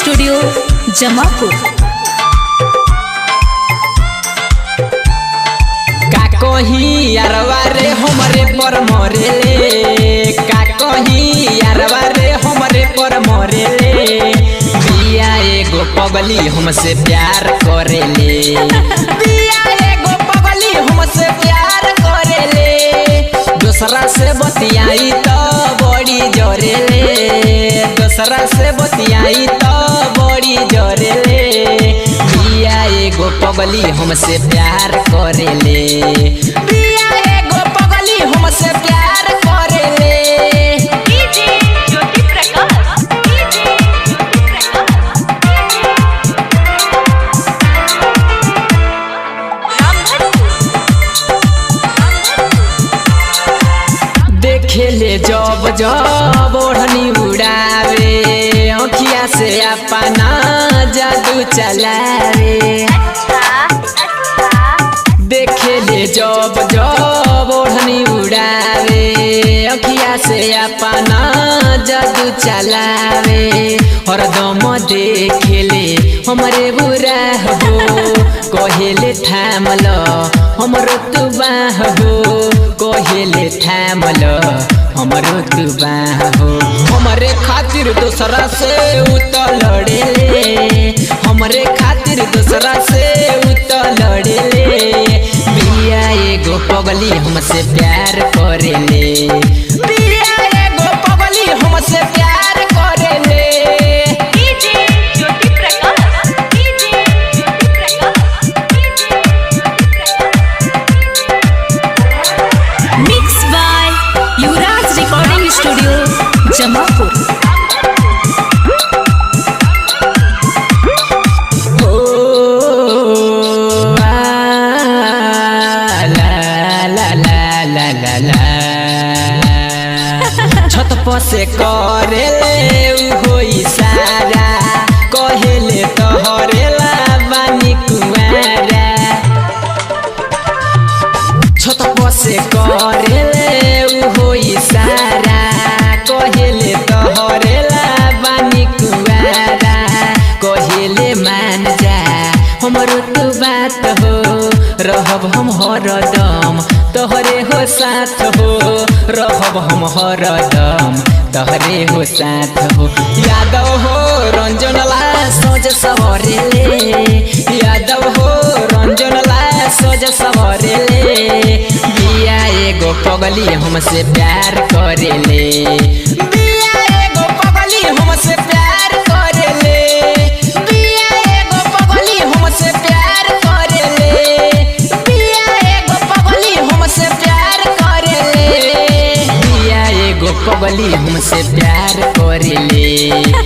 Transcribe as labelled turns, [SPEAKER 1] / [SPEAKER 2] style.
[SPEAKER 1] Studio Jamapur.
[SPEAKER 2] का कही यारवा रे हमरे पर मरेले, का कही यारवा रे हमरे पर मरेले। बिया एगो पगली हमसे प्यार करेले, बिया एगो पगली हमसे प्यार करेले। दूसरा से बतियाई तो बड़ी जरेले, दूसरा से बतियाई तो बड़ी जरेले। बिया एगो पगली हमसे प्यार करेले, बिया एगो पगली हमसे प्यार करेले। देखेले जब जब ओढ़नी उड़ावे, आँखिया से अपना जादू चलावे। देखेले जब जब ओढ़नी उड़ावे, आँखिया से अपना जादू चलावे। हरदम देखेले हमरे बुरा हो, कहेले थामल हमरो तू बाह हो, कहेले थामल हमरो तू बाह हो। हमरे खातिर दूसरा से उत लड़ेले, हमरे खातिर दूसरा से उत लड़ेले। बिया एगो पगली हमसे प्यार करेले, बिया एगो पगली हमसे प्यार करेले।
[SPEAKER 1] Mix by Yuvraj recording studio Jamapur.
[SPEAKER 2] छत पर से करेले उहो इशारा, कहेले तोहरेला बानी कुआरा। छत पर से करेले उहो इशारा, कहेले तोहरेला बानी कुआरा। कहेले मान जा हमरो तू बात हो, रहब हम हरदम तोहरे हो साथ हो, रहब हम हरदम तोहरे हो साथ हो। यादव हो रंजन ला सोच सवरेले, यादव हो रंजन ला सोच सवरेले। बिया एगो पगली हमसे प्यार करेले, बिया एगो पगली हमसे प्यार करेले, बिया एगो पगली हमसे प्यार करेले, बिया एगो पगली हमसे प्यार करेले। बिया एगो पगली हमसे प्यार करेले।